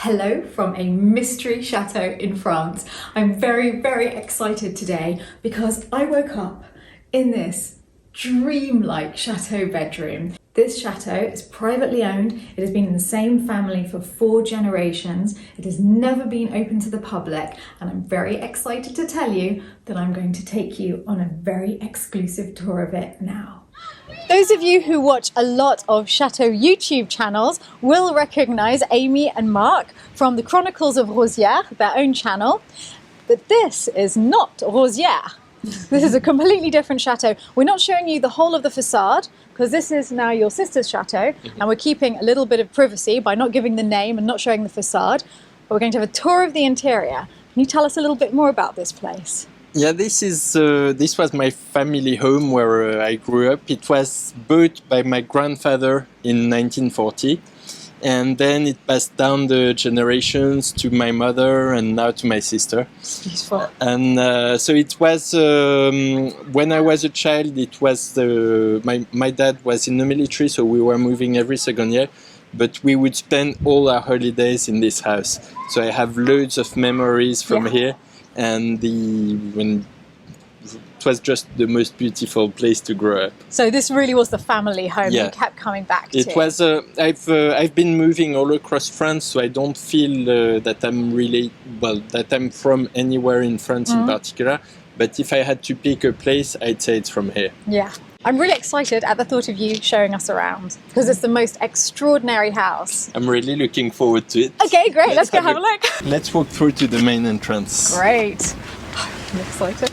Hello from a mystery chateau in France. I'm very, very excited today because I woke up in this dreamlike chateau bedroom. This chateau is privately owned. It has been in the same family for 4 generations. It has never been open to the public, and I'm very excited to tell you that I'm going to take you on a very exclusive tour of it now. Those of you who watch a lot of Chateau YouTube channels will recognise Amy and Marc from the Chronicles of Rosières, their own channel. But this is not Rosières. This is a completely different chateau. We're not showing you the whole of the facade because this is now your sister's chateau, and we're keeping a little bit of privacy by not giving the name and not showing the facade. But we're going to have a tour of the interior. Can you tell us a little bit more about this place? Yeah, this was my family home where I grew up. It was bought by my grandfather in 1940, and then it passed down the generations to my mother and now to my sister. Beautiful. And so it was when I was a child. It was my dad was in the military, so we were moving every second year. But we would spend all our holidays in this house. So I have loads of memories from here. And it was just the most beautiful place to grow up. So this really was the family home you kept coming back to. It was. I've been moving all across France, so I don't feel that I'm from anywhere in France in particular. But if I had to pick a place, I'd say it's from here. Yeah. I'm really excited at the thought of you showing us around because it's the most extraordinary house. I'm really looking forward to it. Okay, great. Let's go have a look. Let's walk through to the main entrance. Great. I'm excited.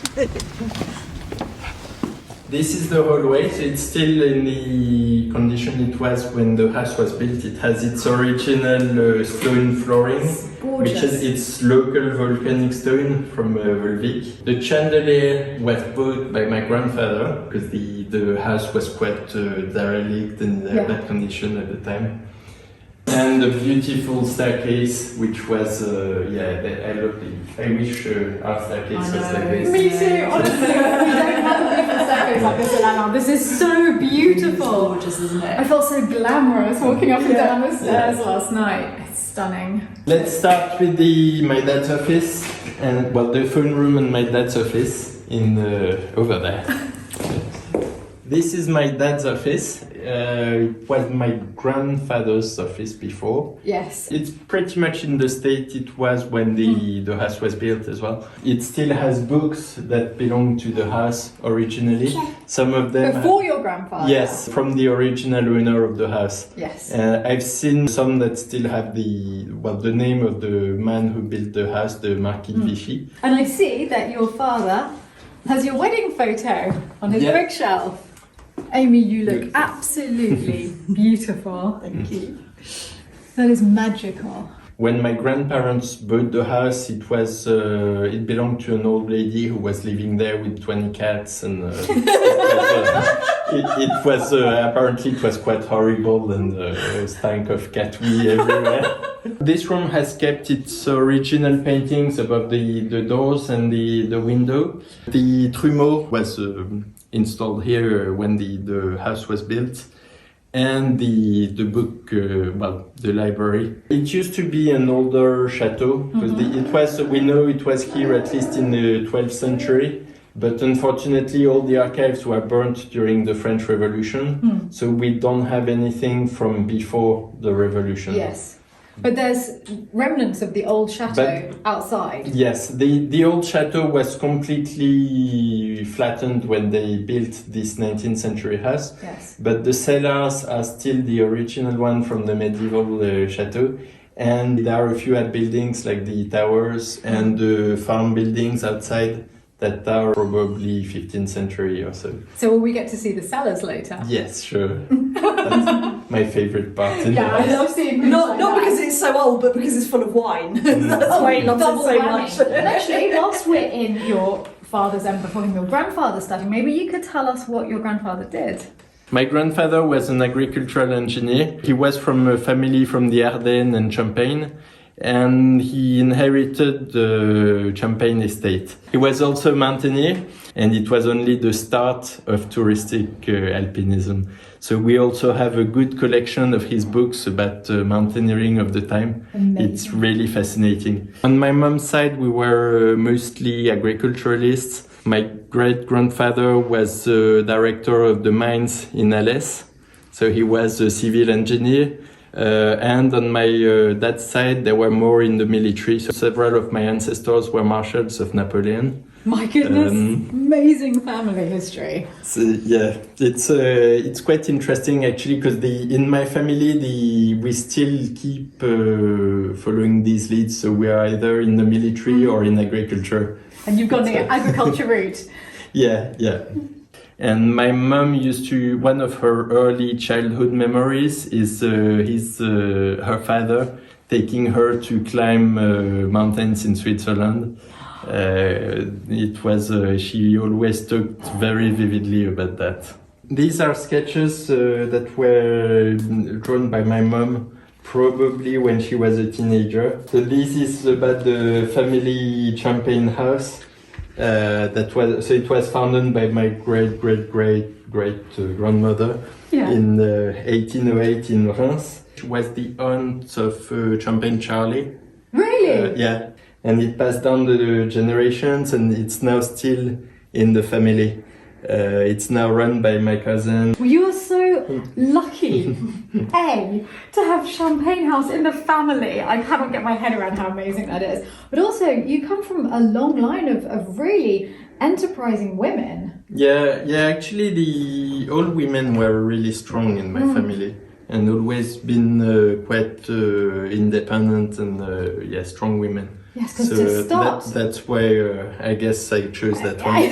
This is the hallway, so it's still in the condition it was when the house was built. It has its original stone flooring, which is its local volcanic stone from Volvic. The chandelier was bought by my grandfather because the house was quite derelict and in bad condition at the time. And a beautiful staircase, which was, I love it. I wish our staircase was like this. Me too, honestly. We don't have a beautiful staircase like this in Alain. This is so beautiful. It's gorgeous, isn't it? I felt so glamorous walking up and down the stairs last night. It's stunning. Let's start with my dad's office, and the phone room and my dad's office over there. This is my dad's office. It was my grandfather's office before. Yes. It's pretty much in the state it was when the house was built as well. It still has books that belong to the house originally. Some of them... Before your grandfather? Yes, from the original owner of the house. Yes. I've seen some that still have the name of the man who built the house, the Marquis de Vichy. And I see that your father has your wedding photo on his bookshelf. Amy, you look absolutely beautiful. Thank you. That is magical. When my grandparents bought the house, it belonged to an old lady who was living there with 20 cats, and apparently it was quite horrible, and stank of cat wee everywhere. This room has kept its original paintings above the doors and the window. The trumeau was installed here when the house was built, and the book, the library. It used to be an older chateau because we know it was here at least in the 12th century, but unfortunately all the archives were burnt during the French Revolution, so we don't have anything from before the Revolution. Yes. But there's remnants of the old chateau outside. Yes, the old chateau was completely flattened when they built this 19th century house. Yes. But the cellars are still the original one from the medieval chateau. And there are a few outbuildings like the towers and the farm buildings outside that are probably 15th century or so. So will we get to see the cellars later? Yes, sure. That's my favorite part. I love seeing Not because it's so old, but because it's full of wine. That's why he loves it so much. And actually, whilst we're in your father's and before your grandfather's study, maybe you could tell us what your grandfather did. My grandfather was an agricultural engineer. He was from a family from the Ardennes and Champagne, and he inherited the Champagne estate. He was also a mountaineer, and it was only the start of touristic alpinism. So we also have a good collection of his books about mountaineering of the time. Amazing. It's really fascinating. On my mom's side, we were mostly agriculturalists. My great-grandfather was director of the mines in Alès, so he was a civil engineer. And on my dad's side, they were more in the military. So several of my ancestors were marshals of Napoleon. My goodness, amazing family history. So, yeah, it's quite interesting actually, because in my family we still keep following these leads. So we are either in the military or in agriculture. And you've gone the agriculture route. Yeah. And my mom one of her early childhood memories is her father taking her to climb mountains in Switzerland. It was, she always talked very vividly about that. These are sketches that were drawn by my mom probably when she was a teenager. So this is about the family champagne house. It was founded by my great grandmother in 1808 in Reims. She was the aunt of Champagne Charlie. Really? Yeah, and it passed down the generations, and it's now still in the family. It's now run by my cousin. Well, you are so lucky, to have Champagne House in the family. I cannot get my head around how amazing that is. But also, you come from a long line of really enterprising women. Yeah, actually all women were really strong in my family. And always been quite independent and strong women. Yes, because to start... That's why I guess I chose that one.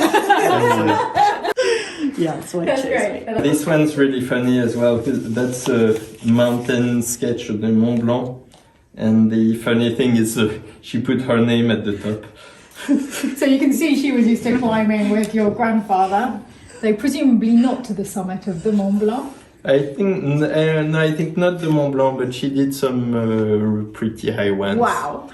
Yeah, that's what That's it great. is. This one's really funny as well, because that's a mountain sketch of the Mont Blanc. And the funny thing is she put her name at the top. So you can see she was used to climbing with your grandfather, though presumably not to the summit of the Mont Blanc. I think not the Mont Blanc, but she did some pretty high ones. Wow.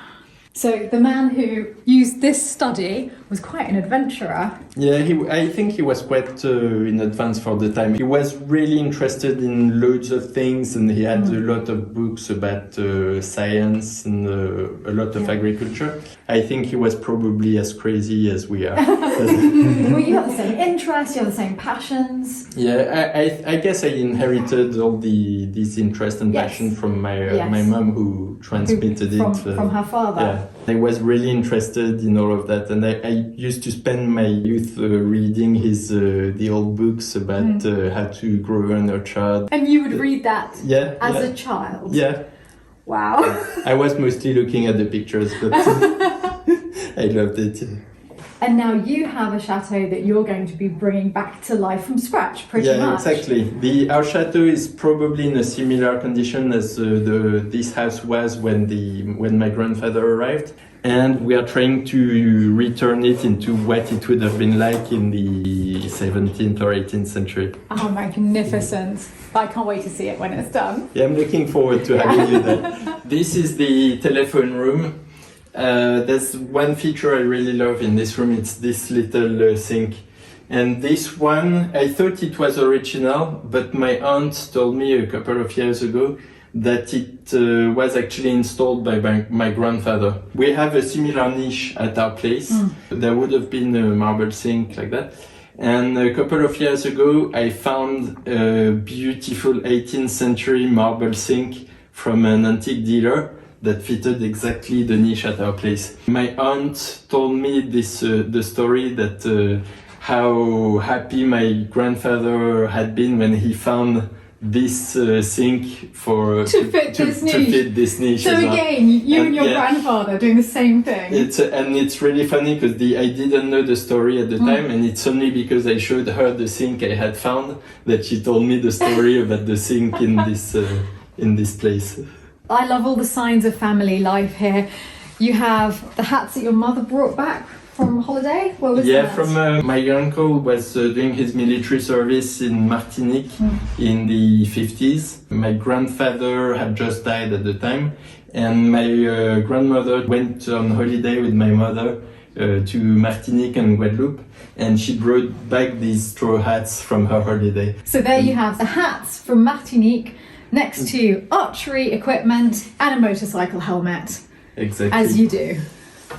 So the man who used this study was quite an adventurer. Yeah, I think he was quite in advance for the time. He was really interested in loads of things, and he had a lot of books about science and a lot of agriculture. I think he was probably as crazy as we are. Well, you have the same interests, you have the same passions. Yeah, I guess I inherited all these interests and passion from my mom, who transmitted it from her father. Yeah. I was really interested in all of that, and I used to spend my youth reading the old books about how to grow an orchard. And you would read that as a child? Yeah. Wow. I was mostly looking at the pictures, but I loved it. And now you have a chateau that you're going to be bringing back to life from scratch, pretty much. Yeah, exactly. Our chateau is probably in a similar condition as this house was when my grandfather arrived, and we are trying to return it into what it would have been like in the 17th or 18th century. Oh, magnificent. I can't wait to see it when it's done. Yeah, I'm looking forward to having you there. This is the telephone room. There's one feature I really love in this room. It's this little sink. And this one, I thought it was original, but my aunt told me a couple of years ago that it was actually installed by my grandfather. We have a similar niche at our place. There would have been a marble sink like that. And a couple of years ago, I found a beautiful 18th century marble sink from an antique dealer that fitted exactly the niche at our place. My aunt told me the story that how happy my grandfather had been when he found this sink to fit this niche. So again, you and your grandfather doing the same thing. It's really funny because I didn't know the story at the time, and it's only because I showed her the sink I had found that she told me the story about the sink in this place. I love all the signs of family life here. You have the hats that your mother brought back from holiday. Where was that? Yeah, from my uncle was doing his military service in Martinique in the 50s. My grandfather had just died at the time, and my grandmother went on holiday with my mother to Martinique and Guadeloupe, and she brought back these straw hats from her holiday. So there you have the hats from Martinique next to archery equipment and a motorcycle helmet. Exactly. As you do.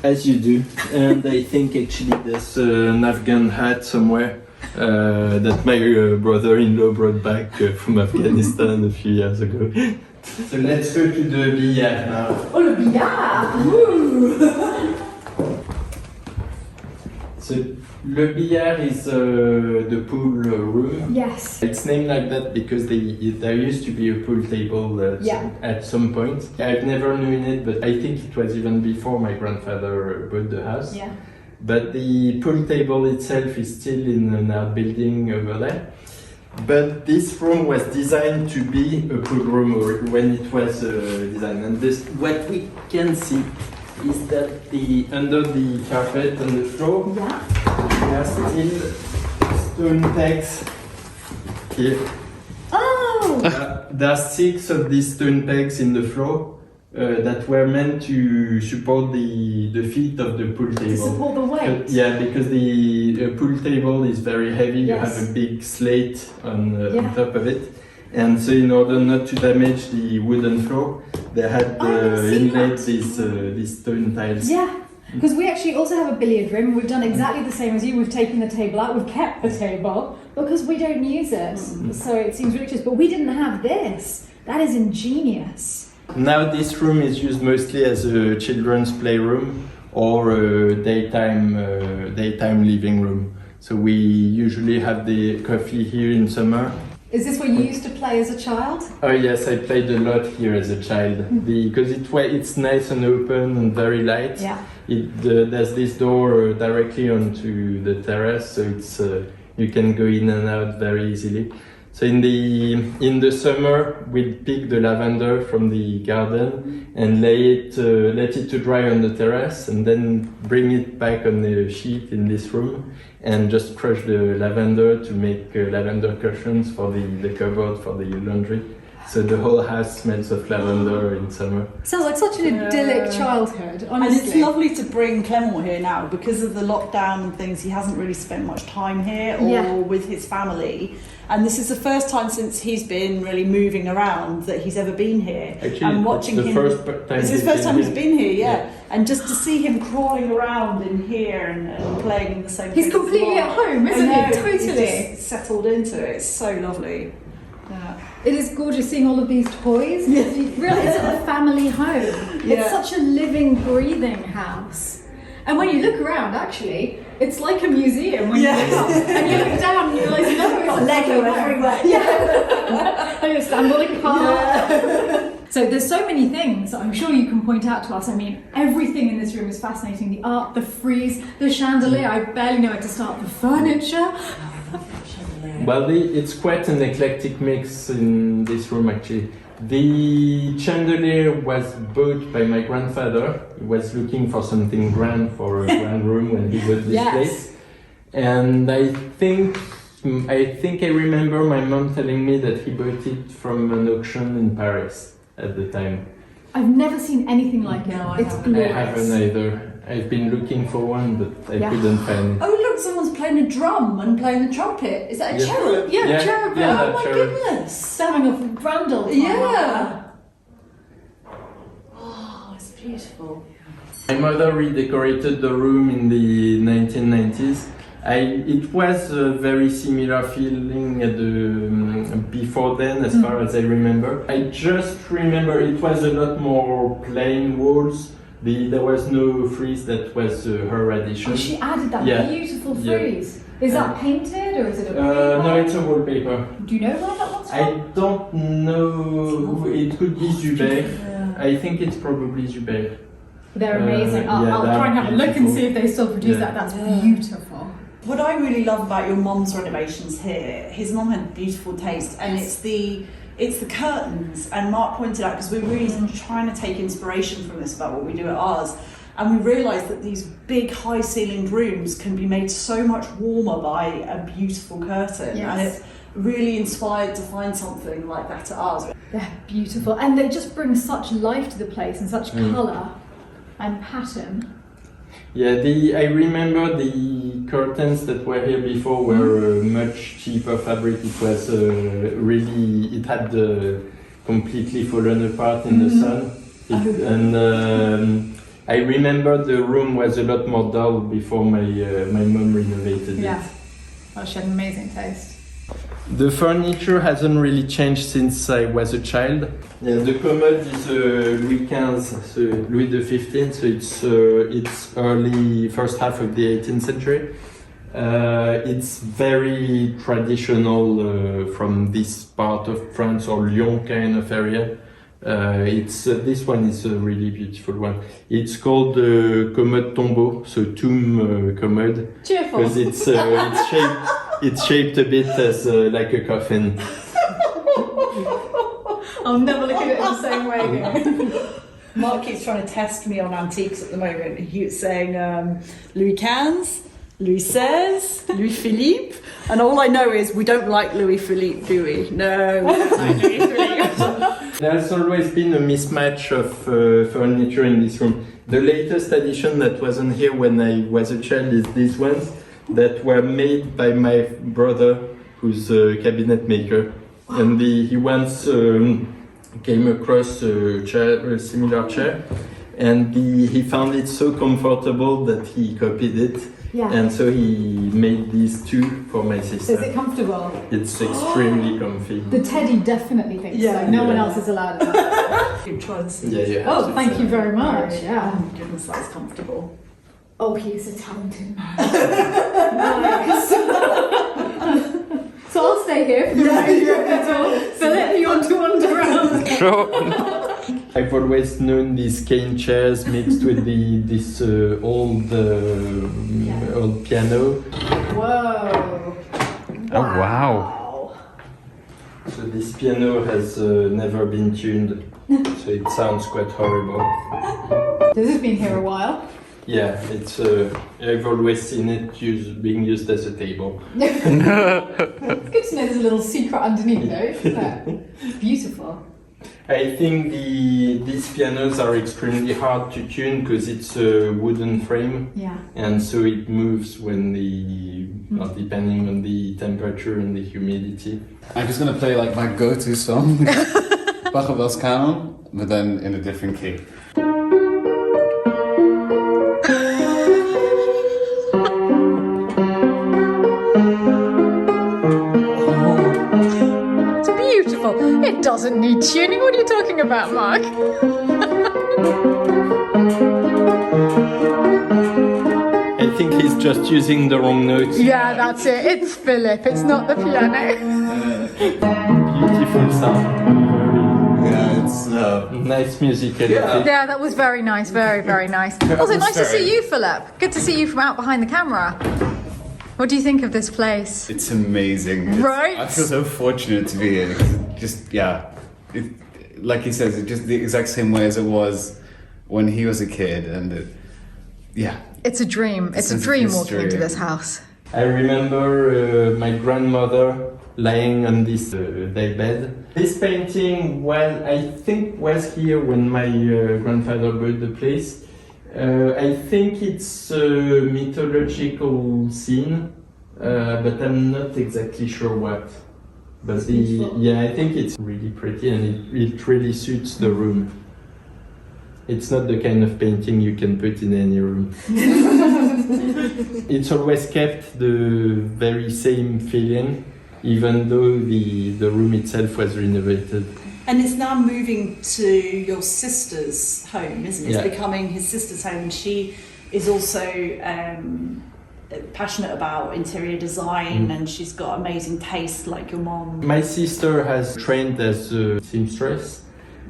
As you do. And I think actually there's an Afghan hat somewhere that my brother-in-law brought back from Afghanistan a few years ago. So let's go to the billard now. Oh, le billard! Ooh. So le billard is the pool room. Yes. It's named like that because there used to be a pool table at some point. I've never known it, but I think it was even before my grandfather bought the house. Yeah. But the pool table itself is still in an art building over there. But this room was designed to be a pool room when it was designed. And what we can see is that under the carpet on the floor, there are still stone pegs here. Oh! There are 6 of these stone pegs in the floor that were meant to support the feet of the pool table. To support the weight? Because the pool table is very heavy. Yes. You have a big slate on top of it. And so in order not to damage the wooden floor, they had inlaid these stone tiles. Yeah, because we actually also have a billiard room. We've done exactly the same as you. We've taken the table out. We've kept the table because we don't use it. So it seems ridiculous. But we didn't have this. That is ingenious. Now this room is used mostly as a children's playroom or a daytime living room. So we usually have the coffee here in summer. Is this where you used to play as a child? Oh yes, I played a lot here as a child because it's nice and open and very light. Yeah. There's this door directly onto the terrace, so it's you can go in and out very easily. So in the summer, we pick the lavender from the garden and let it to dry on the terrace, and then bring it back on the sheet in this room, and just crush the lavender to make lavender cushions for the cupboard for the laundry. So the whole house smells of lavender in summer. Sounds like such an idyllic childhood, honestly. And it's lovely to bring Clement here now because of the lockdown and things. He hasn't really spent much time here or with his family. And this is the first time since he's been really moving around that he's ever been here. Actually, and watching it's him. It's his first time he's been here, yeah. And just to see him crawling around in here and playing in the same place. He's completely at home, isn't he? Totally. He's just settled into it. It's so lovely. Yeah. It is gorgeous seeing all of these toys. You realise it's a family home. Yeah. It's such a living, breathing house. And when you look around, actually, it's like a museum when you look up. And you look down and you realise, no, it's Got Lego everywhere. Yeah. And you stand on a car. Yeah. So there's so many things that I'm sure you can point out to us. I mean, everything in this room is fascinating. The art, the frieze, the chandelier. I barely know where to start. The furniture. Well, it's quite an eclectic mix in this room actually. The chandelier was bought by my grandfather. He was looking for something grand for a grand room when he bought this place. And I think I remember my mom telling me that he bought it from an auction in Paris at the time. I've never seen anything like it. It's glorious. I haven't either. I've been looking for one, but I couldn't find it. Oh look, someone's playing a drum and playing the trumpet. Is that a cherub? Yeah, cherub. Yeah, oh my cherub. goodness. They're having a grand old time. Yeah. Oh, it's beautiful. My mother redecorated the room in the 1990s. It was a very similar feeling at before then, as far as I remember. I just remember it was a lot more plain walls. There was no frieze that was her addition. Oh, she added that beautiful Yeah. frieze. Is that painted or is it a paper? No, it's a wallpaper. Do you know where that one's from? I don't know. It could be Zuber. I think it's probably Zuber. They're amazing. I'll try and have a look and see if they still produce that. That's beautiful. What I really love about your mum's renovations here, his mum had beautiful taste, and it's the curtains. And Mark pointed out, because we're really trying to take inspiration from this about what we do at ours, and we realised that these big high-ceilinged rooms can be made so much warmer by a beautiful curtain, and it's really inspired to find something like that at ours. They're beautiful, and they just bring such life to the place and such colour and pattern. Yeah, I remember the curtains that were here before were much cheaper fabric. It was really, it had completely fallen apart in the sun. I remember the room was a lot more dull before my mom renovated it. Yeah. Well, she had an amazing taste. The furniture hasn't really changed since I was a child. Yeah, the commode is Louis XV, so Louis XV, so it's early first half of the 18th century. It's very traditional from this part of France or Lyon kind of area. This one is a really beautiful one. It's called commode tombeau, so tomb commode. Cheerful. Because it's shaped a bit as like a coffin. I'll never look at it in the same way again. Marc keeps trying to test me on antiques at the moment. He was saying Louis XV, Louis XVI, Louis Philippe, and all I know is we don't like Louis Philippe, do we? No, we don't like Louis Philippe. There's always been a mismatch of furniture in this room. The latest addition that wasn't here when I was a child is these ones that were made by my brother, who's a cabinet maker. And he once came across a similar chair, and he found it so comfortable that he copied it. Yeah. And so he made these two for my sister. Is it comfortable? It's extremely comfy. The teddy definitely thinks so. No one else is allowed it. You try this. Yeah. Oh, thank you very much. Yeah. Oh, goodness, that's comfortable. Oh, he's a talented man. Nice. So I'll stay here for the remainder of the tour. Philip, you want to wander around? Sure. I've always known these cane chairs mixed with this old piano. Whoa. Oh, wow. So this piano has never been tuned, so it sounds quite horrible. This has been here a while. Yeah, I've always seen it being used as a table. It's good to know there's a little secret underneath though, isn't it? It's beautiful. I think these pianos are extremely hard to tune because it's a wooden frame. Yeah. And so it moves when depending on the temperature and the humidity. I'm just gonna play like my go-to song, Bachelbel's Canon, but then in a different key. It doesn't need tuning. What are you talking about, Marc? I think he's just using the wrong notes. Yeah, that's it. It's Philip. It's not the piano. Beautiful sound. Yeah, it's Nice musicality. Yeah, that was very nice. Very, very nice. Also, nice to see you, Philip. Good to see you from out behind the camera. What do you think of this place? It's amazing. Right? I feel so fortunate to be here. Like he says, it's just the exact same way as it was when he was a kid, and it's a dream. It's a dream walking into this house. I remember my grandmother lying on this daybed. This painting I think was here when my grandfather built the place. I think it's a mythological scene, but I'm not exactly sure what. But I think it's really pretty and it really suits the room. It's not the kind of painting you can put in any room. It's always kept the very same feeling, even though the room itself was renovated. And it's now moving to your sister's home, isn't it? Yeah. It's becoming his sister's home. And she is also passionate about interior design and she's got amazing taste like your mom. My sister has trained as a seamstress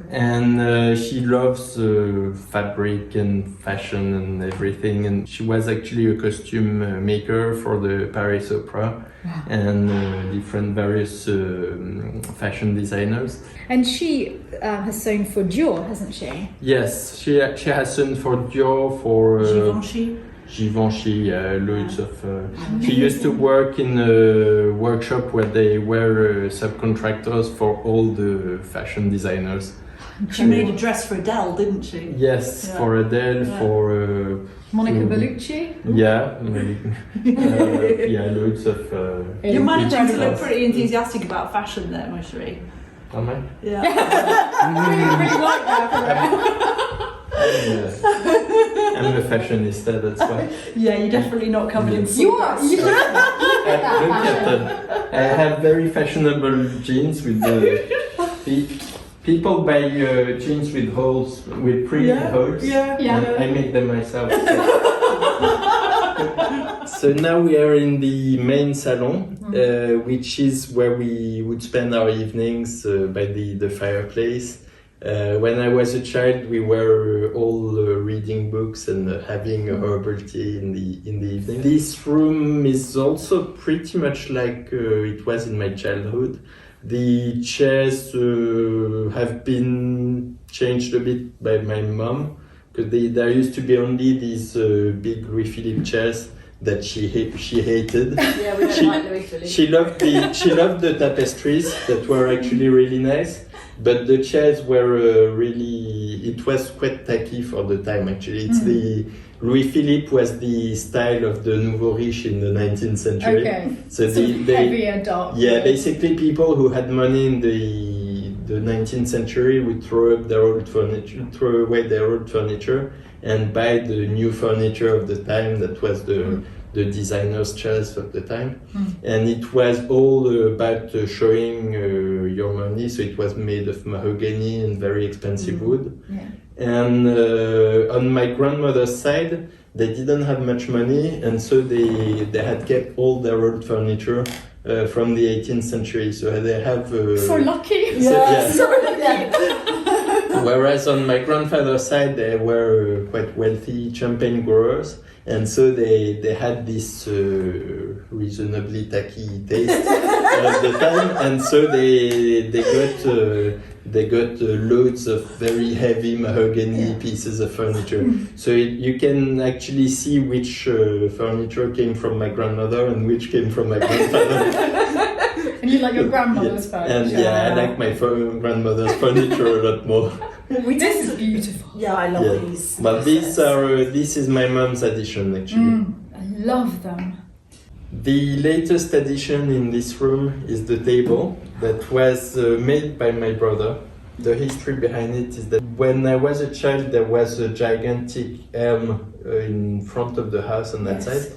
and she loves fabric and fashion and everything, and she was actually a costume maker for the Paris Opera and different various fashion designers. And she has sewn for Dior, hasn't she? Yes, she has sewn for Dior, for Givenchy, loads of. She used to work in a workshop where they were subcontractors for all the fashion designers. She made a dress for Adele, didn't she? Yes, Yeah. for Adele, Yeah. for Monica Mm. Bellucci. yeah, loads of. You're managing to look details. pretty enthusiastic about fashion there, Mosherie. Am I? Yeah. Really like that. I'm a fashionista, that's why. Yeah, you're definitely not coming in. You are. You Look at them. I have very fashionable jeans with people buy jeans with holes, with printed holes. Yeah. Yeah. I make them myself. So now we are in the main salon, which is where we would spend our evenings by the fireplace. When I was a child, we were all reading books and having a herbal tea in the evening. This room is also pretty much like it was in my childhood. The chairs have been changed a bit by my mom, because there used to be only these big Louis Philippe chairs that she hated. Yeah, we don't like Louis Philippe. She loved the tapestries that were actually really nice, but the chairs were it was quite tacky for the time actually. It's the Louis Philippe was the style of the nouveau riche in the 19th century. Okay. So Heavier, dark. yeah, basically people who had money in the 19th century would throw away their old furniture and buy the new furniture of the time that was the designer's chairs of the time. And it was all about showing your money, so it was made of mahogany and very expensive wood. Yeah. And on my grandmother's side, they didn't have much money, and so they had kept all their old furniture from the 18th century. So they have So lucky. So lucky. Whereas on my grandfather's side, they were quite wealthy champagne growers, and so they had this reasonably tacky taste at the time, and so they got loads of very heavy mahogany pieces of furniture. So you can actually see which furniture came from my grandmother and which came from my grandfather. And you like your grandmother's furniture. And I like my grandmother's furniture a lot more. This is beautiful. Yeah, I love these. But this is my mom's addition actually. I love them. The latest addition in this room is the table that was made by my brother. The history behind it is that when I was a child, there was a gigantic elm in front of the house on that side.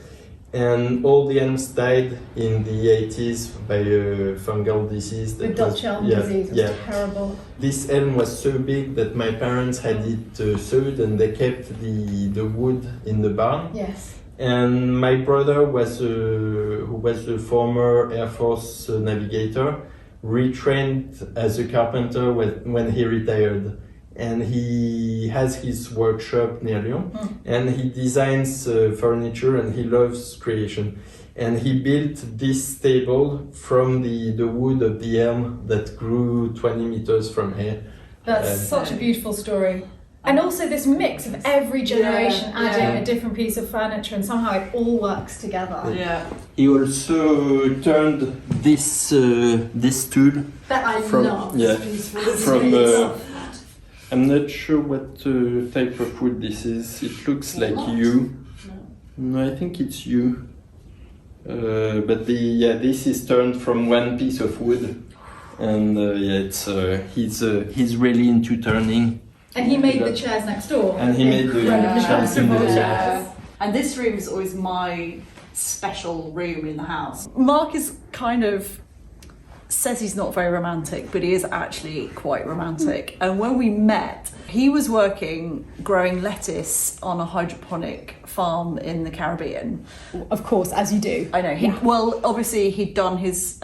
And all the elms died in the 80s by a fungal disease. The Dutch elm disease was terrible. This elm was so big that my parents had it sowed, and they kept the wood in the barn. Yes. And my brother who was a former Air Force navigator, retrained as a carpenter when he retired. And he has his workshop near Lyon, and he designs furniture, and he loves creation. And he built this table from the wood of the elm that grew 20 meters from here. That's such a beautiful story. And also this mix of every generation adding a different piece of furniture, and somehow it all works together. Yeah. He also turned this stool That I love. Yeah, It's beautiful. from I'm not sure what type of wood this is. It looks like yew. No, I think it's yew. But this is turned from one piece of wood, and it's he's really into turning. And he made the chairs next door. And he made the chairs in the Yeah. And this room is always my special room in the house. Mark is kind of says he's not very romantic, but he is actually quite romantic. And when we met, he was working growing lettuce on a hydroponic farm in the Caribbean. Of course, as you do. I know. Well, obviously he'd done his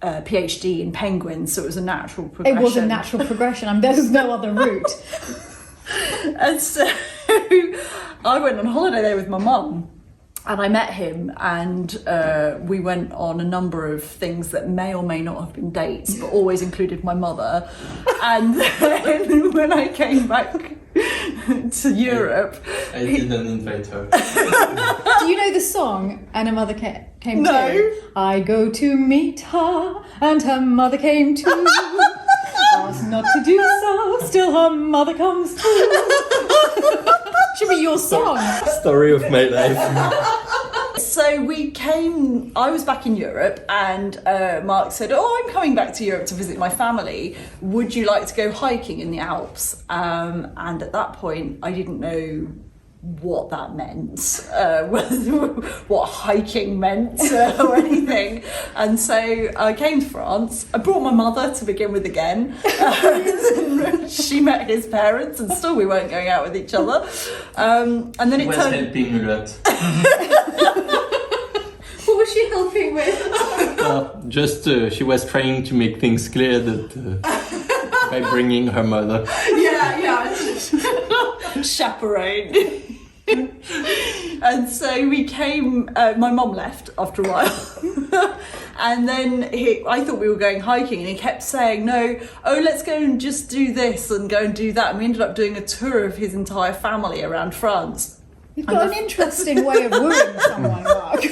PhD in penguins, so it was a natural progression. It was a natural progression. There was no other route. And so I went on holiday there with my mum, and I met him, and we went on a number of things that may or may not have been dates, but always included my mother. And then when I came back to Europe... I didn't invite her. Do you know the song "And Her Mother Came No. Too"? I go to meet her, and her mother came too. vows not to do so, still her mother comes to. Should be your song. Story of my life. So we came, I was back in Europe, and Mark said, oh, I'm coming back to Europe to visit my family. Would you like to go hiking in the Alps? And at that point, I didn't know what that meant, what hiking meant or anything. And so I came to France. I brought my mother to begin with again. She met his parents, and still we weren't going out with each other. And then it turned... helping a lot. What was she helping with? Just she was trying to make things clear that by bringing her mother. Yeah. Chaperone. And so we came, my mum left after a while. And then I thought we were going hiking, and he kept saying, no, let's go and just do this and go and do that. And we ended up doing a tour of his entire family around France. You've got an interesting way of wooing someone, Mark.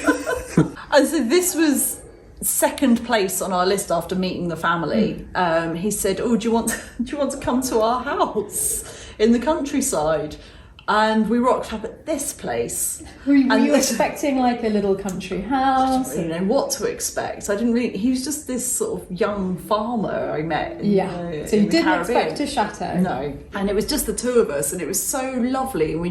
And so this was second place on our list after meeting the family. He said, do you want to come to our house in the countryside? And we rocked up at this place. Were you expecting like a little country house? I didn't really know what to expect. He was just this sort of young farmer I met. So you didn't expect a chateau? No. And it was just the two of us, and it was so lovely. And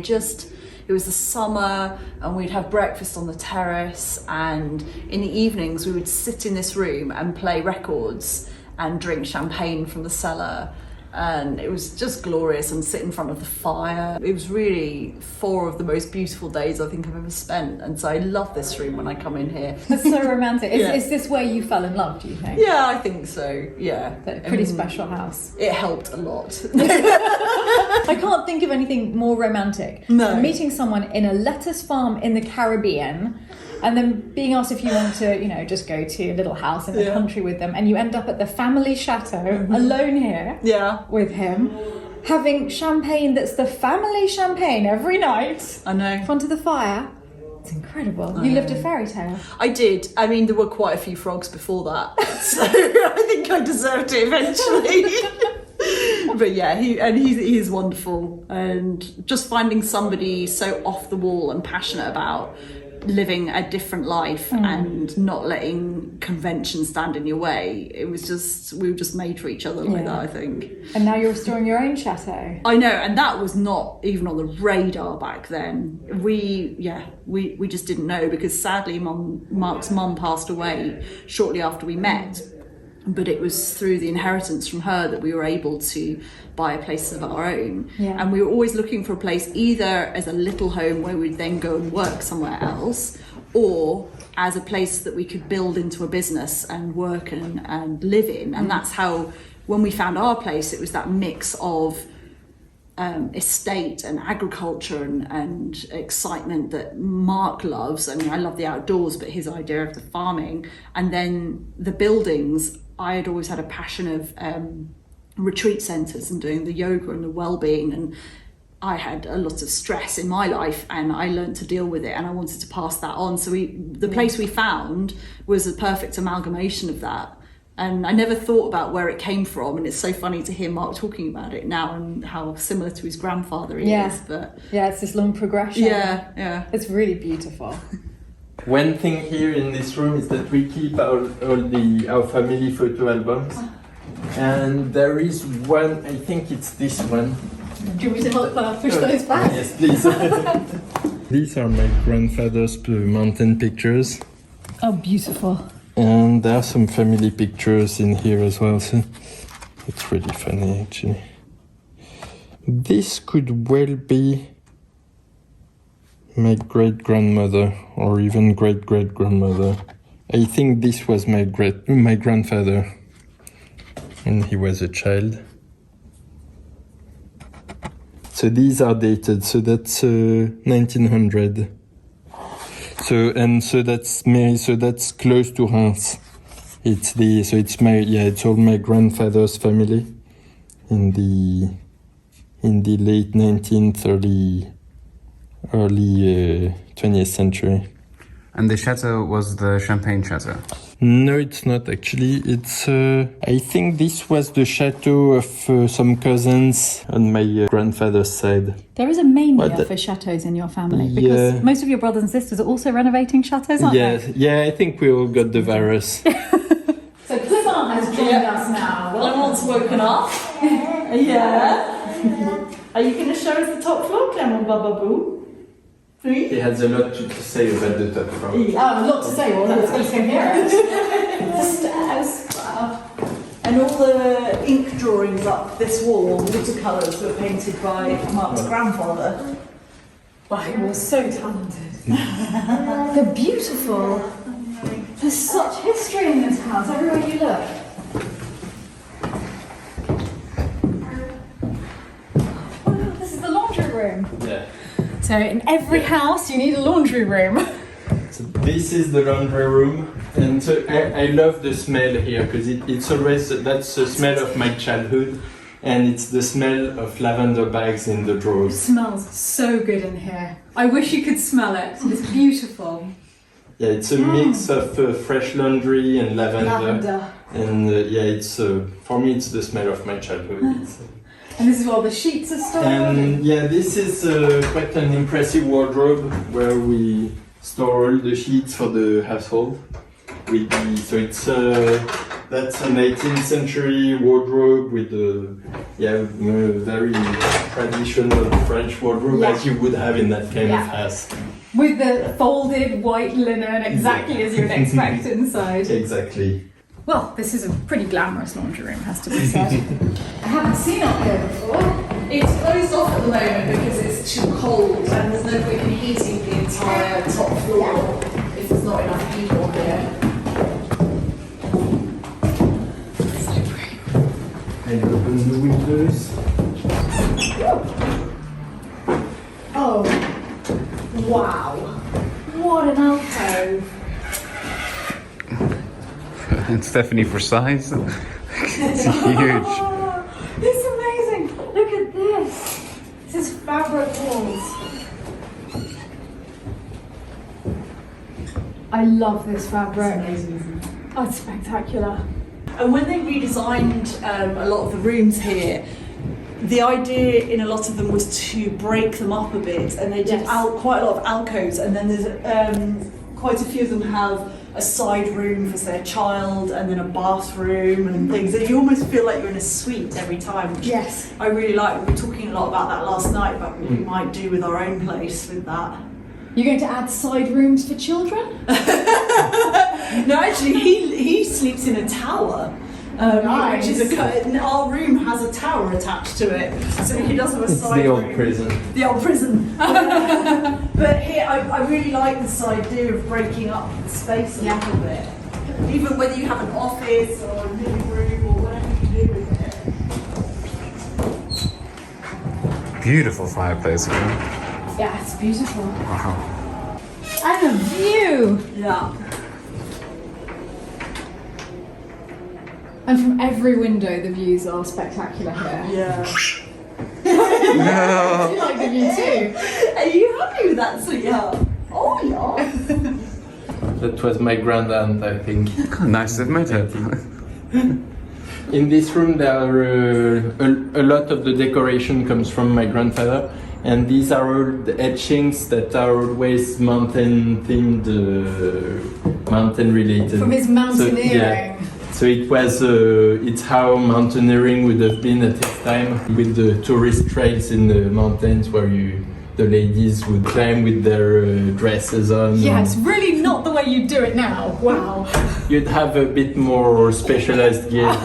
it was the summer, and we'd have breakfast on the terrace, and in the evenings we would sit in this room and play records and drink champagne from the cellar. And it was just glorious, and sit in front of the fire. It was really 4 of the most beautiful days I think I've ever spent. And so I love this room when I come in here. That's so romantic. Yeah. Is this where you fell in love, do you think? Yeah, I think so, yeah. Pretty special house. It helped a lot. I can't think of anything more romantic No. than meeting someone in a lettuce farm in the Caribbean, and then being asked if you want to, just go to a little house in the country with them, and you end up at the family chateau, alone here, with him, having champagne that's the family champagne every night. I know. In front of the fire. It's incredible. You lived a fairy tale. I did. I mean, there were quite a few frogs before that, so I think I deserved it eventually. But yeah, he is wonderful, and just finding somebody so off the wall and passionate about living a different life and not letting convention stand in your way. We were just made for each other like that, I think. And now you're restoring your own chateau. I know, and that was not even on the radar back then. We just didn't know, because sadly Mark's mum passed away shortly after we met. But it was through the inheritance from her that we were able to buy a place of our own. Yeah. And we were always looking for a place either as a little home where we'd then go and work somewhere else, or as a place that we could build into a business and work and live in. And that's how, when we found our place, it was that mix of estate and agriculture and excitement that Mark loves. I mean, I love the outdoors, but his idea of the farming, and then the buildings. I had always had a passion of retreat centres and doing the yoga and the well-being, and I had a lot of stress in my life, and I learned to deal with it, and I wanted to pass that on. So the place we found was a perfect amalgamation of that. And I never thought about where it came from, and it's so funny to hear Mark talking about it now and how similar to his grandfather he is. But it's this long progression. Yeah. It's really beautiful. One thing here in this room is that we keep all our family photo albums, and there is one. I think it's this one. Do you want me to help push those back? Yes, please. These are my grandfather's mountain pictures. Oh, beautiful. And there are some family pictures in here as well, so it's really funny actually. This could well be my great-grandmother or even great-great-grandmother. I think this was my grandfather when he was a child. So these are dated, so that's 1900. So that's close to Reims. It's all my grandfather's family in the late 19th, early 20th century. And the chateau was the Champagne Chateau. No, it's not actually. It's I think this was the chateau of some cousins on my grandfather's side. There is a mania What the- for chateaux in your family because Yeah. most of your brothers and sisters are also renovating chateaux, aren't Yeah, they? yeah, I think we all got the virus. So Clement has joined us now. Clement's woken up. Yeah. Are you going to show us the top floor, Clement Bababoo? Please? He has a lot to say about the top floor. Oh, a lot to say. Well, let's go hear it. The stairs. Wow. And all the ink drawings up this wall, watercolours, were painted by Mark's grandfather. Wow, he was so talented. They're beautiful. There's such history in this house, everywhere you look. Oh, this is the laundry room. Yeah. So in every house you need a laundry room. So this is the laundry room, and so I love the smell here because it's always that's the smell of my childhood, and it's the smell of lavender bags in the It drawers. smells so good in here. I wish you could smell it. It's beautiful. Yeah, it's a mix of fresh laundry and lavender. And yeah, it's for me it's the smell of my childhood. And this is where all the sheets are stored. And yeah, this is quite an impressive wardrobe where we store all the sheets for the household. So it's that's an 18th century wardrobe with a very traditional French wardrobe as you would have in that kind of house. With the folded white linen, exactly as you would expect inside. Exactly. Well, this is a pretty glamorous laundry room, has to be said. I haven't seen it here before. It's closed off at the moment because it's too cold and there's no point in heating the entire top floor if there's not enough people here. And open the windows. Oh, wow. What an alcove. And Stephanie for size. It's huge. Oh, it's amazing. Look at this. This is fabric walls. I love this fabric. Oh, it's spectacular. And when they redesigned a lot of the rooms here, the idea in a lot of them was to break them up a bit, and they did Yes. quite a lot of alcoves, and then there's quite a few of them have a side room for say a child, and then a bathroom and things. And you almost feel like you're in a suite every time. Which Yes. I really like. We were talking a lot about that last night, but what we might do with our own place with that. You're going to add side rooms for children? No, actually, he sleeps in a tower. Nice. Which is our room has a tower attached to it, so he does have a It's side the old room. prison. The old prison. But here, I really like this idea of breaking up the space a little bit. Even whether you have an office or a living room or whatever you do with it. Beautiful fireplace. Yeah, it's beautiful. Wow. And a view! Yeah. And from every window, the views are spectacular here. Yeah. You like the view too? Are you happy with that, sweetheart? Oh, yeah. That was my grandaunt, I think. Nice to meet her. In this room, there are a lot of the decoration comes from my grandfather, and these are all the etchings that are always mountain themed, mountain related. From his mountaineering. So it was, it's how mountaineering would have been at his time, with the tourist trails in the mountains where the ladies would climb with their dresses on. Yeah, it's really not the way you do it now. Wow. You'd have a bit more specialized gear.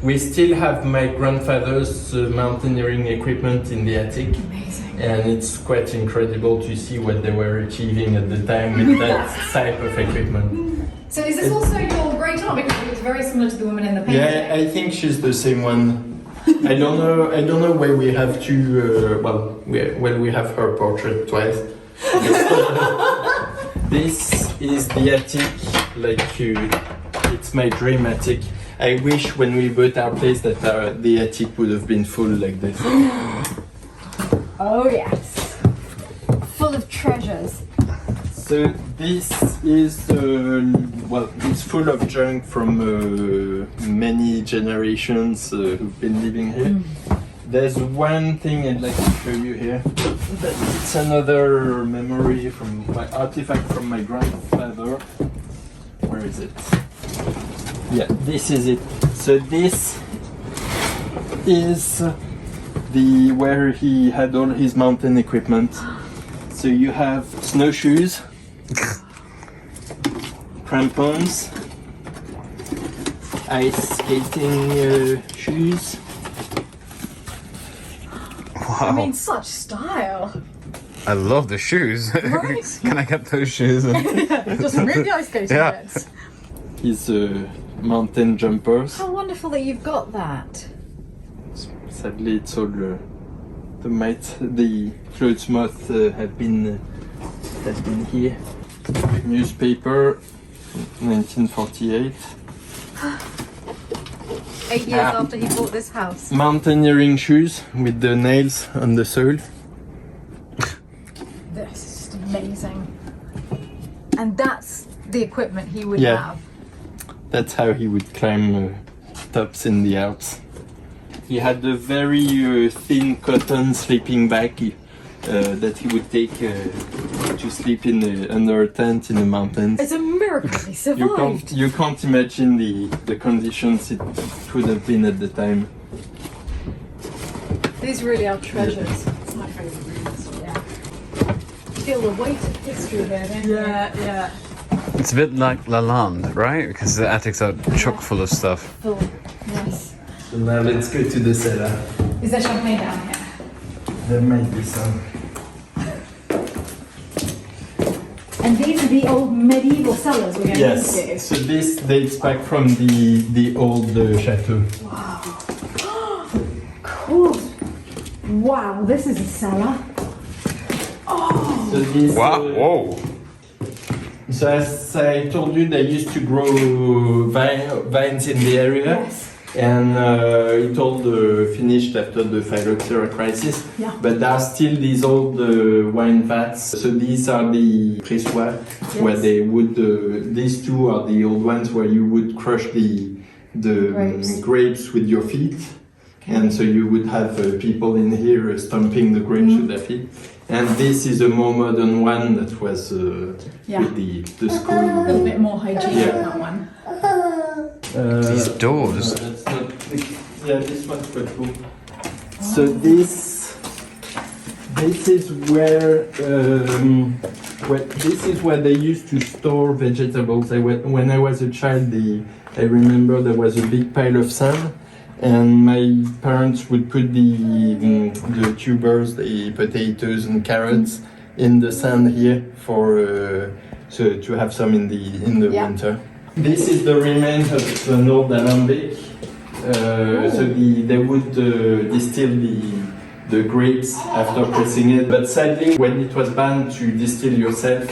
We still have my grandfather's mountaineering equipment in the attic. Amazing. And it's quite incredible to see what they were achieving at the time with that type of equipment. So is this also your great aunt? Because it looks very similar to the woman in the painting. Yeah, I think she's the same one. I don't know why we have to. We have her portrait twice. This is the attic. It's my dream attic. I wish when we bought our place that the attic would have been full like this. Oh yes. Full of treasures. So this is well, it's full of junk from many generations who've been living here. There's one thing I'd like to show you here. It's another memory from my artifact from my grandfather. Where is it? Yeah, this is it. So this is the where he had all his mountain equipment. So you have snowshoes, crampons, ice skating shoes. I mean, such style. I love the shoes. Right. Can I get those shoes? Just really ice skating Yeah. bits. His mountain jumpers. How wonderful that you've got that. Sadly, it's all the clothes moth have been here. Newspaper, 1948. 8 years after he bought this house. Mountaineering shoes with the nails on the sole. This is just amazing. And that's the equipment he would Yeah. have. That's how he would climb tops in the Alps. He had a very thin cotton sleeping bag that he would take to sleep in under a tent in the mountains. It's a miracle he survived. You can't imagine the conditions it would have been at the time. These really are treasures. It's my favourite rooms. Yeah. Feel the weight of history there, don't you? Yeah. It's a bit like Lalande, right? Because the attics are chock full of stuff. Full. Yes. So now let's go to the cellar. Is there champagne down here? There might be some. And these are the old medieval cellars we're going Yes. into. So this dates back from the old chateau. Cool. Wow, this is a cellar. So this, Whoa! So as I told you, they used to grow vines in the area. Yes. And it all finished after the phylloxera crisis. Yeah. But there are still these old wine vats. So these are the pressoirs, where they would. These two are the old ones where you would crush the grapes with your feet, and so you would have people in here stomping the grapes with their feet. And this is a more modern one that was with the screw. A little bit more hygienic, that one. These doors. That's not, yeah, this one's quite cool. So this is where they used to store vegetables. When I was a child, I remember there was a big pile of sand, and my parents would put the tubers, the potatoes and carrots in the sand here for so to have some in the winter. This is the remains of an old alembic. So they would distill the grapes after pressing it. But sadly, when it was banned to distill yourself,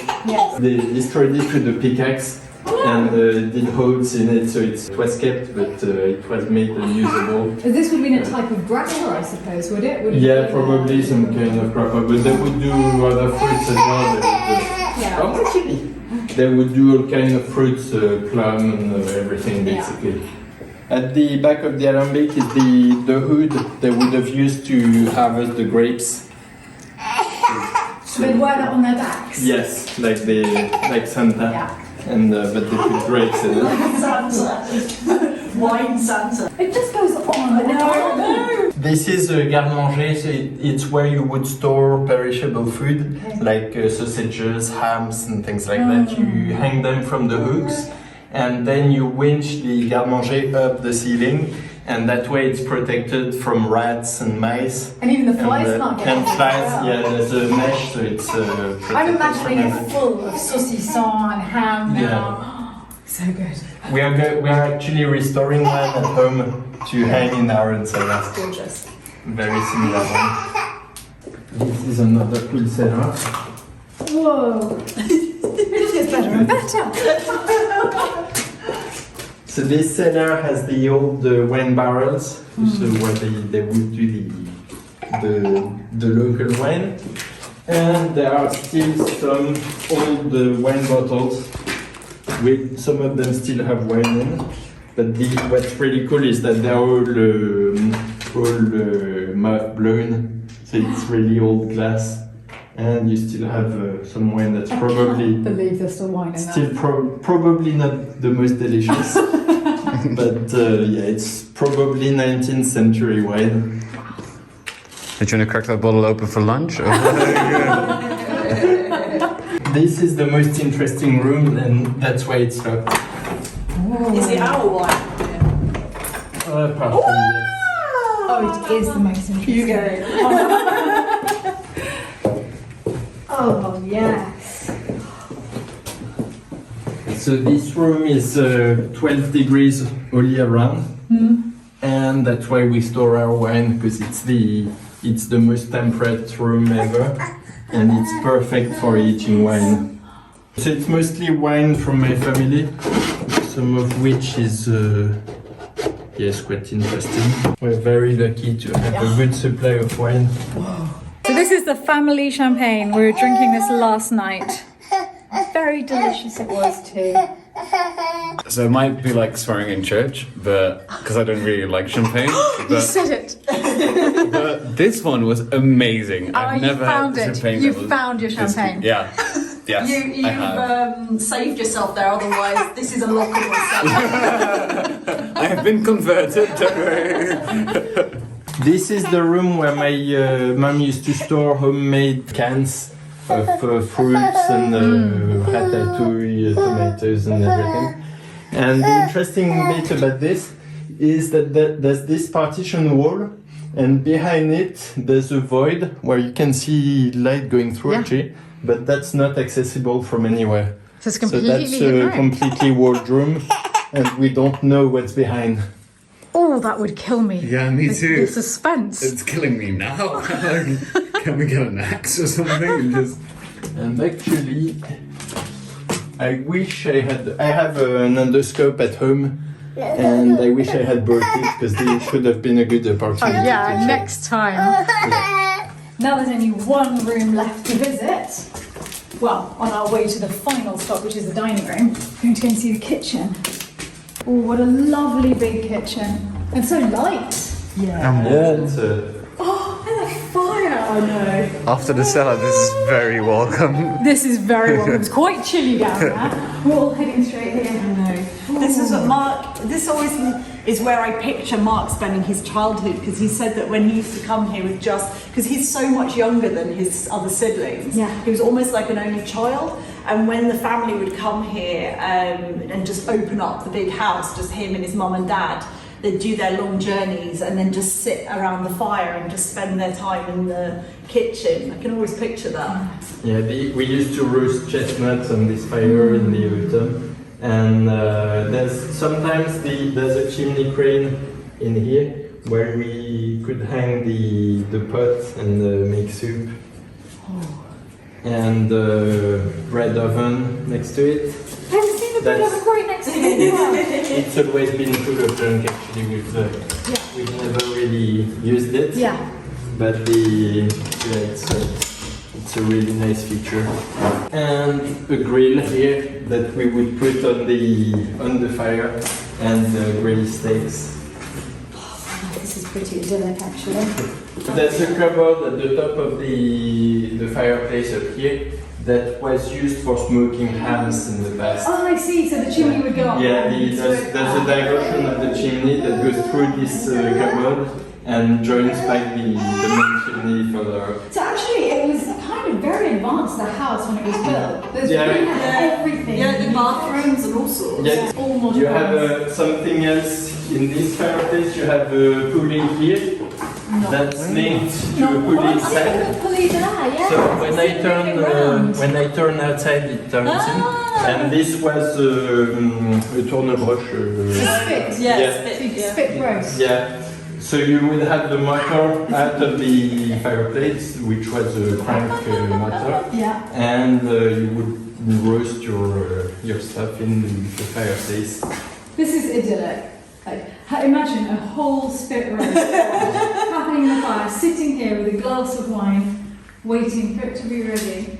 they destroyed it with a pickaxe and did holes in it. So it was kept, but it was made unusable. This would have been a type of grappa, I suppose, would it? Yeah, probably some kind of grappa. But they would do other fruits as well. They would do all kind of fruits, plum and everything basically. At the back of the alembic is the hood they would have used to harvest the grapes. So they'd wear that on their backs? Yes, like Santa. Yeah. And but they put grapes in it. Santa. Wine Santa. It just goes on and on. This is a garde-manger, so it's where you would store perishable food, like sausages, hams and things like that. You hang them from the hooks, and then you winch the garde-manger up the ceiling, and that way it's protected from rats and mice. And even the flies can't get And in. flies, yeah, there's a mesh, so it's protected. I'm imagining from it everything. full of saucisson and ham now. So good. We are actually restoring one at home to hang in our cellar. Gorgeous. Very similar one. This is another cool cellar. Whoa. It gets better and better. So this cellar has the old wine barrels, so where they would do the local wine. And there are still some old wine bottles. Some of them still have wine in. But what's really cool is that they're all blown. So it's really old glass. And you still have some wine that's probably... I can't believe there's still wine in still there. probably not the most delicious. But yeah, it's probably 19th century wine. Did you want to crack that bottle open for lunch? Or? This is the most interesting room, and that's why it's locked. Is it our wine? Apart from this. Oh, it is the most interesting. You go. Oh, yes. So this room is 12 degrees all year round, and that's why we store our wine, because it's the most temperate room ever, and it's perfect for aging wine. So it's mostly wine from my family, some of which is yes, quite interesting. We're very lucky to have a good supply of wine. So this is the family champagne. We were drinking this last night. Very delicious it was too. So it might be like swearing in church, but because I don't really like champagne. You said it. But this one was amazing. I've you never found had it. champagne. You that was found your this champagne. good. Yeah. Yes, You've I have. saved yourself there, otherwise this is a lockable cellar. I have been converted. Don't worry. This is the room where my mum used to store homemade cans of fruits and ratatouille, tomatoes and everything. And the interesting bit about this is that there's this partition wall, and behind it there's a void where you can see light going through actually, but that's not accessible from anywhere. So it's So completely that's a hidden. completely walled room, and we don't know what's behind. Oh, that would kill me. Yeah, me too. The suspense. It's killing me now. Can we get an axe or something? And actually, I wish I have an endoscope at home, and I wish I had brought it, because this should have been a good opportunity. to check. Next time. Now there's only one room left to visit. Well, on our way to the final stop, which is the dining room, we're going to go and see the kitchen. Oh, what a lovely big kitchen. And so light. Yeah, it's Oh, and a fire. Oh no. After the cellar, this is very welcome. This is very warm. It's quite chilly down there. We're all heading straight here. No. This is what Mark, this always is where I picture Mark spending his childhood, because he said that when he used to come here with because he's so much younger than his other siblings, he was almost like an only child. And when the family would come here and just open up the big house, just him and his mum and dad, they'd do their long journeys and then just sit around the fire and just spend their time in the kitchen. I can always picture that. Yeah, we used to roast chestnuts on this fire in the autumn, and sometimes there's a chimney crane in here where we could hang the pot and make soup. And the bread oven next to it. I haven't seen the bread oven right next to it. It's always been full of junk actually. We've never really used it. Yeah. But it's a really nice feature. And a grill here that we would put on the fire and grill steaks. This is pretty idyllic actually. There's a cupboard at the top of the fireplace up here that was used for smoking hams in the past. Oh, I see. So the chimney would go up. Yeah, there's a diversion of the chimney that goes through this cupboard and joins back the main chimney further. So actually, it was kind of very advanced, the house, when it was built. There's everything. Yeah, the bathrooms and all sorts. Yeah, all modern. you have something else in this fireplace. You have a pulley here that's linked to a pulley inside. So when I turn outside, it turns in. And this was a tournebrush. Spit roast. Yeah. So you would have the motor out of the fireplace, which was a crank motor. Yeah. And you would roast your stuff in the fireplace. This is idyllic. Like, imagine a whole spit roast happening in the fire, sitting here with a glass of wine. waiting for it to be ready.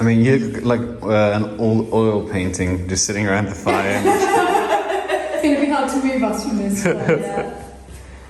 I mean, you look like an old oil painting just sitting around the fire. It's going to be hard to move us from this one. Yeah.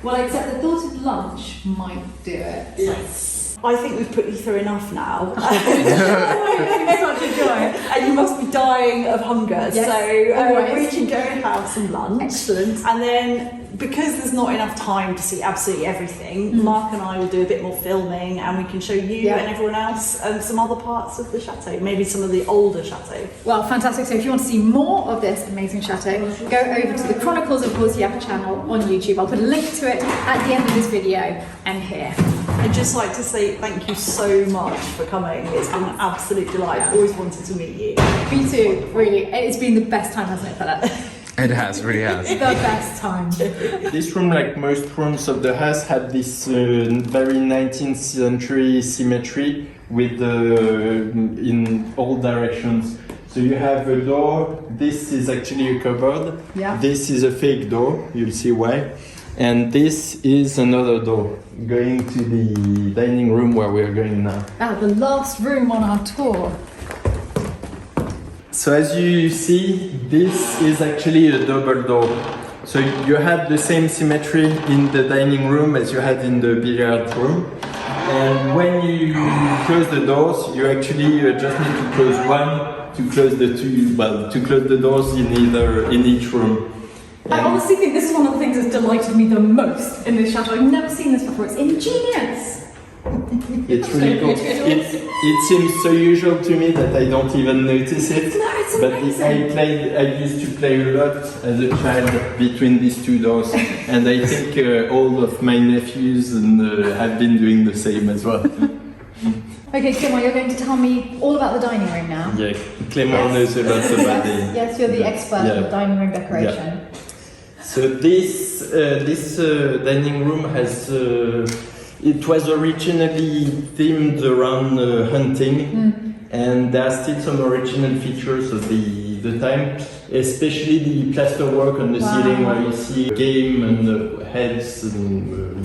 Well, except the thought of lunch might do it. Yes. I think we've put you through enough now. It's such a joy. And you must be dying of hunger. Yes, So always. we can go and have some lunch. Excellent. And then, because there's not enough time to see absolutely everything, Mark and I will do a bit more filming, and we can show you and everyone else some other parts of the chateau, maybe some of the older chateau. Well, fantastic. So if you want to see more of this amazing chateau, go over to the Chronicles of Boursiac channel on YouTube. I'll put a link to it at the end of this video and here. I'd just like to say thank you so much for coming. It's been an absolute delight. I've always wanted to meet you. Me too, really. It's been the best time, hasn't it, Philip? It has, really has. The best time. This room, like most rooms of the house, had this very 19th century symmetry with in all directions. So you have a door. This is actually a cupboard. Yeah. This is a fake door. You'll see why. And this is another door going to the dining room where we are going now. The last room on our tour. So as you see, this is actually a double door. So you had the same symmetry in the dining room as you had in the billiard room. And when you close the doors, you actually just need to close one to close the two, well, to close the doors in each room. I honestly think this is one of the things that's delighted me the most in this chateau. I've never seen this before. It's ingenious. It's really cool. It seems so usual to me that I don't even notice it. No, it's but amazing. I used to play a lot as a child between these two doors, and I think all of my nephews have been doing the same as well. Okay, Clément, you're going to tell me all about the dining room now. Yeah, Clément knows a lot about it. Yes, you're the expert on the dining room decoration. Yeah. So this dining room has. It was originally themed around hunting, and there are still some original features of the time, especially the plasterwork on the ceiling, where you see game and heads and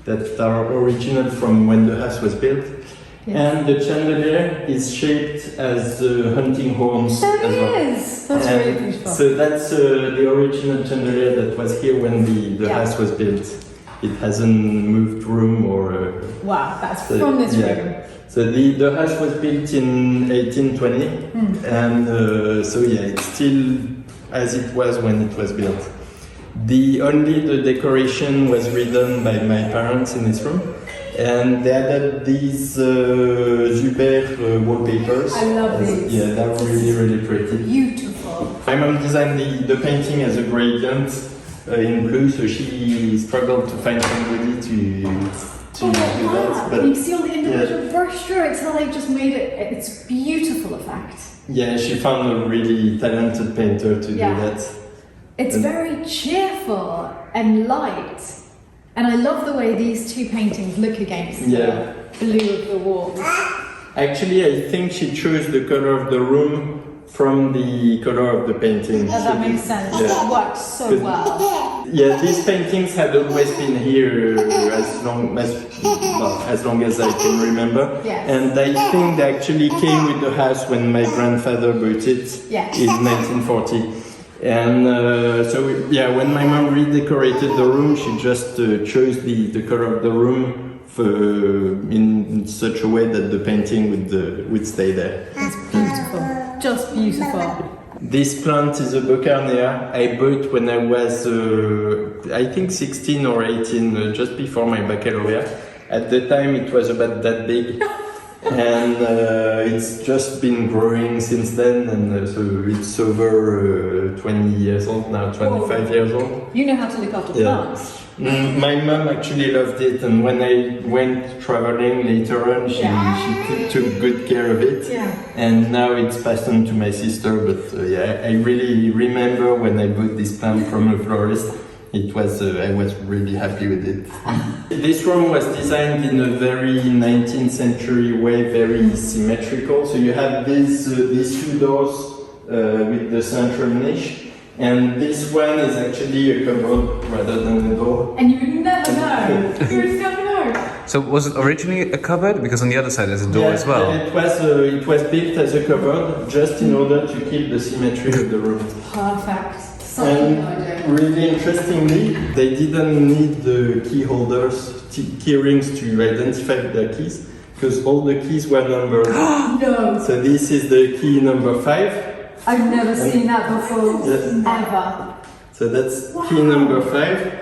that are original from when the house was built. Yes. And the chandelier is shaped as hunting horns. So it as well. is. That's really beautiful. So that's the original chandelier that was here when the house was built. It hasn't moved room or... wow, that's from this room. So the house was built in 1820, and it's still as it was when it was built. The decoration was redone by my parents in this room, and they added these Zuber wallpapers. I love these. Yeah, they're really pretty. Beautiful. My mom designed the painting as a gradient. In blue, so she struggled to find somebody to do that. But you see all the individual brush strokes, how they've just made it. It's a beautiful effect. Yeah, she found a really talented painter to do that. It's very cheerful and light, and I love the way these two paintings look against the blue of the walls. Actually, I think she chose the color of the room from the color of the painting. That makes sense. It works so well. Yeah, these paintings had always been here as long as I can remember. Yes. And I think they actually came with the house when my grandfather bought it in 1940. And when my mom redecorated the room, she just chose the color of the room in such a way that the painting would stay there. It's beautiful. Just beautiful. This plant is a Bocarnea I bought when I was, I think 16 or 18, just before my baccalaureate. At the time it was about that big. And it's just been growing since then, and so it's over 20 years old now, 25 years old. You know how to look after plants. My mum actually loved it, and when I went traveling later on, she took good care of it. Yeah. And now it's passed on to my sister, but I really remember when I bought this plant from a florist. It was, I was really happy with it. This room was designed in a very 19th century way, very symmetrical. So you have these two doors with the central niche, and this one is actually a cupboard rather than a door. And you would never know. You would never know. So was it originally a cupboard? Because on the other side there's a door as well. It was built as a cupboard just in order to keep the symmetry of the room. Perfect. And really interestingly, they didn't need the key holders, key rings to identify their keys, because all the keys were numbered. No! So this is the key number 5. I've never seen that before, Yes. ever. So that's key number 5.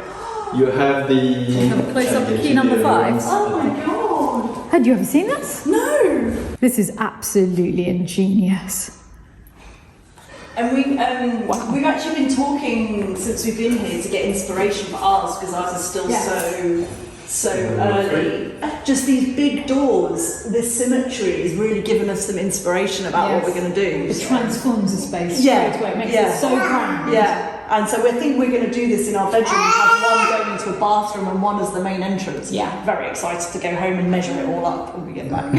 You have the... Close up the key number 5. Oh my god! Had you ever seen this? No! This is absolutely ingenious. And we've actually been talking since we've been here to get inspiration for ours, because ours is still so early. Just these big doors, this symmetry is really giving us some inspiration about what we're going to do. It transforms the space Yeah, straight away. It makes yeah. it so grand. Yeah, and so we think we're going to do this in our bedroom, have one going into a bathroom and one as the main entrance. Yeah. Very excited to go home and measure it all up when we get back.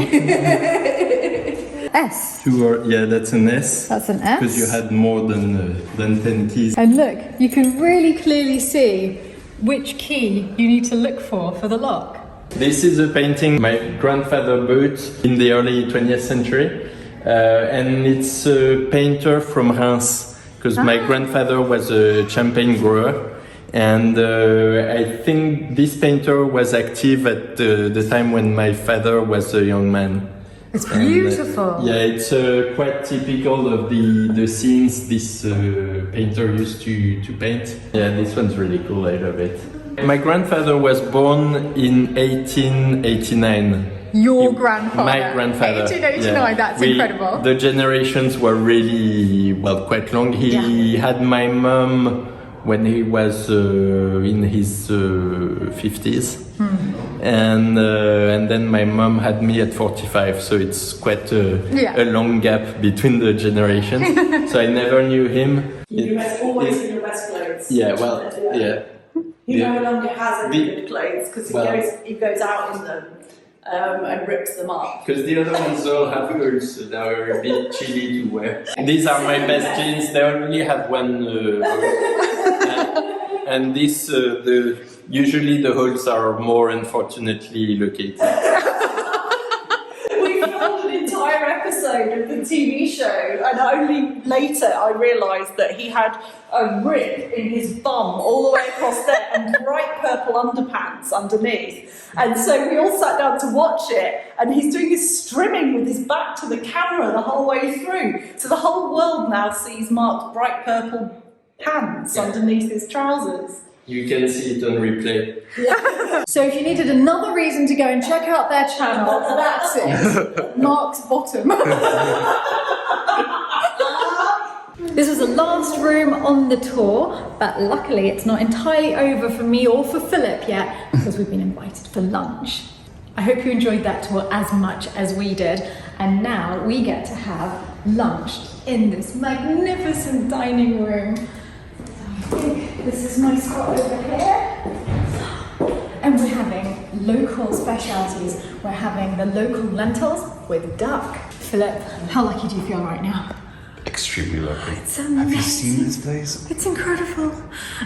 S. that's an S. That's an S. Because you had more than 10 keys. And look, you can really clearly see which key you need to look for the lock. This is a painting my grandfather bought in the early 20th century. And it's a painter from Reims, because my grandfather was a champagne grower. And I think this painter was active at the time when my father was a young man. It's beautiful. And, it's quite typical of the scenes this painter used to paint. Yeah, this one's really cool, I love it. My grandfather was born in 1889. Your grandfather? My grandfather. 1889, that's incredible. The generations were really, quite long. He had my mum when he was in his 50s. And then my mum had me at 45, so it's quite a long gap between the generations. So I never knew him. Always in your best clothes. He no longer has any good clothes because he goes out in them and rips them up. Because the other ones all have holes, so they are a bit chilly to wear. These are my best jeans. They only have one and this, usually the holes are more unfortunately located. We filmed an entire episode of the TV show, and only later I realised that he had a rip in his bum all the way across there and bright purple underpants underneath. And so we all sat down to watch it, and he's doing his strimming with his back to the camera the whole way through. So the whole world now sees Marc's bright purple pants underneath his trousers. You can see it on replay. So if you needed another reason to go and check out their channel, that's it. Marc's bottom. This was the last room on the tour, but luckily it's not entirely over for me or for Philip yet, because we've been invited for lunch. I hope you enjoyed that tour as much as we did, and now we get to have lunch in this magnificent dining room. So I think this is my spot over here. And we're having local specialities. We're having the local lentils with duck. Philip, how lucky do you feel right now? Extremely lucky. It's amazing. Have you seen this place? It's incredible.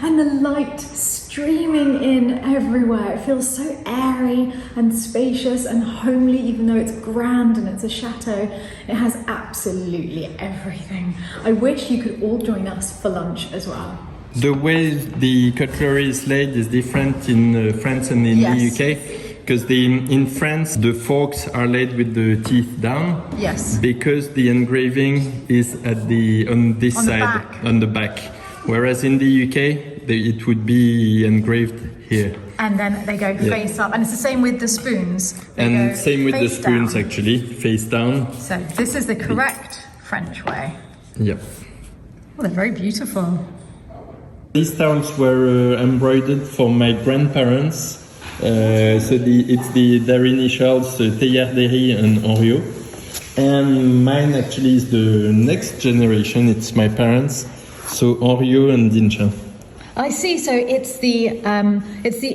And the light streaming in everywhere. It feels so airy and spacious and homely, even though it's grand and it's a chateau. It has absolutely everything. I wish you could all join us for lunch as well. The way the cutlery is laid is different in France and in the UK. Because in France, the forks are laid with the teeth down. Yes. Because the engraving is on this side, on the back. Whereas in the UK, it would be engraved here. And then they go face up. And it's the same with the spoons. And same with the spoons, actually, face down. So this is the correct French way. Yep. Well, they're very beautiful. These towels were embroidered for my grandparents. It's their initials, Billiard Room and Henriot. And mine actually is the next generation. It's my parents, so Henriot and Dinchan. I see. So it's the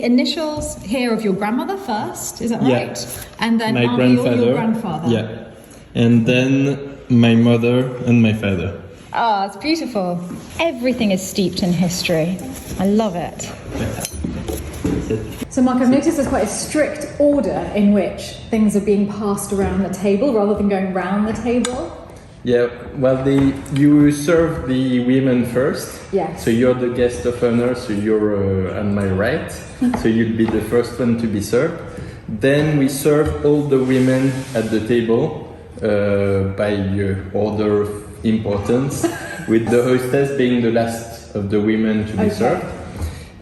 initials here of your grandmother first. Is that right? Yeah. And then my your grandfather. Yeah. And then my mother and my father. Ah, it's beautiful. Everything is steeped in history. I love it. it. So Marc, I've noticed there's quite a strict order in which things are being passed around the table rather than going round the table. Yeah, well, you serve the women first. Yes. So you're the guest of honor, so you're on my right. So you'll be the first one to be served. Then we serve all the women at the table by order of importance, with the hostess being the last of the women to be served.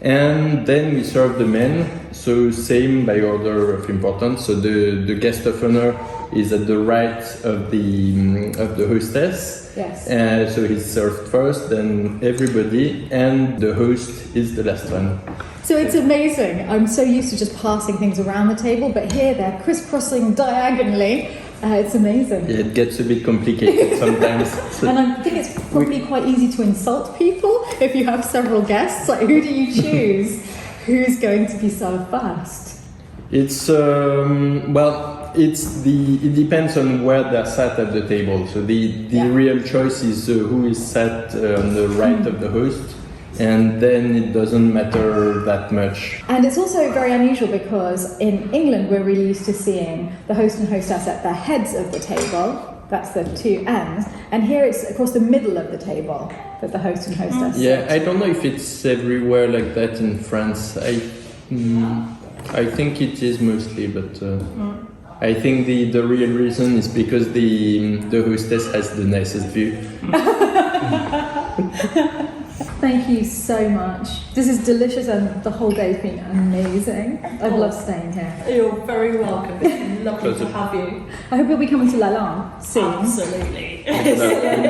And then we serve the men, so same by order of importance. So the guest of honor is at the right of the hostess. Yes. So he's served first, then everybody, and the host is the last one. So it's amazing. I'm so used to just passing things around the table, but here they're crisscrossing diagonally. It's amazing. Yeah, it gets a bit complicated sometimes. And I think it's probably quite easy to insult people if you have several guests. Like, who do you choose? Who's going to be served first? It's it depends on where they're sat at the table. So the real choice is who is sat on the right of the host, and then it doesn't matter that much. And it's also very unusual because in England we're really used to seeing the host and hostess at the heads of the table. That's the two ends. And here it's across the middle of the table that the host and hostess Yeah, sit. I don't know if it's everywhere like that in France. I think it is mostly, but I think the real reason is because the hostess has the nicest view. Thank you so much. This is delicious and the whole day's been amazing. I've loved staying here. You're very welcome. It's lovely to have you. I hope you'll be coming to Lalande soon. Absolutely. I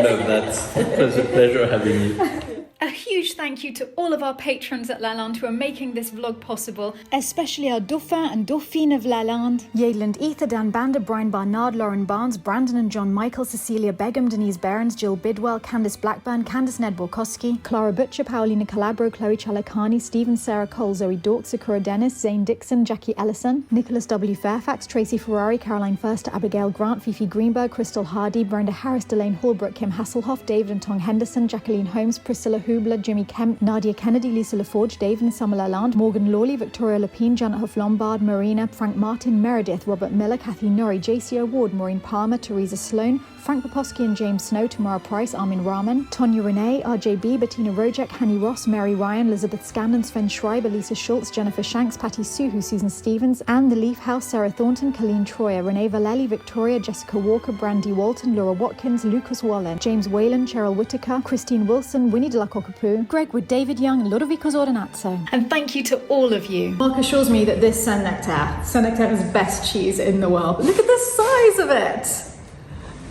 love that. It was a pleasure having you. A huge thank you to all of our patrons at Lalande who are making this vlog possible, especially our Dauphin and Dauphine of Lalande, Yaland Ether, Dan Bander, Brian Barnard, Lauren Barnes, Brandon and John Michael, Cecilia Begum, Denise Behrens, Jill Bidwell, Candice Blackburn, Candice Ned Borkowski, Clara Butcher, Paolina Calabro, Chloe Chalakani, Stephen Sarah Cole, Zoe Dork, Sakura Dennis, Zane Dixon, Jackie Ellison, Nicholas W. Fairfax, Tracy Ferrari, Caroline Firster, Abigail Grant, Fifi Greenberg, Crystal Hardy, Brenda Harris, Delane Hallbrook, Kim Hasselhoff, David and Tong Henderson, Jacqueline Holmes, Priscilla Hubler, Jimmy Kemp, Nadia Kennedy, Lisa LaForge, David and Summer Lalande, Morgan Lawley, Victoria Lapine, Janet Huff Lombard, Marina, Frank Martin, Meredith, Robert Miller, Kathy Norrie, JC O'Ward, Maureen Palmer, Teresa Sloan, Frank Poposky and James Snow, Tamara Price, Armin Rahman, Tonya Renee, RJB, Bettina Rojek, Hanny Ross, Mary Ryan, Elizabeth Scandon, Sven Schreiber, Lisa Schultz, Jennifer Shanks, Patty Suhu, Susan Stevens, Anne The Leaf House, Sarah Thornton, Colleen Troyer, Renee Valelli, Victoria, Jessica Walker, Brandy Walton, Laura Watkins, Lucas Wallen, James Whalen, Cheryl Whitaker, Christine Wilson, Winnie de la Cockapoo, Greg Wood, David Young, and Lodovico Ordonazzo. And thank you to all of you. Marc assures me that this Saint-Nectaire is the best cheese in the world. But look at the size of it!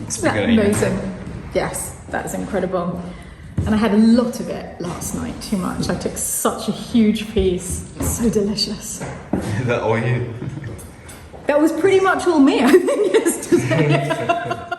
Isn't that amazing? Yes, that's incredible. And I had a lot of it last night, too much. I took such a huge piece. It's so delicious. Is that all you? That was pretty much all me, I think, yesterday.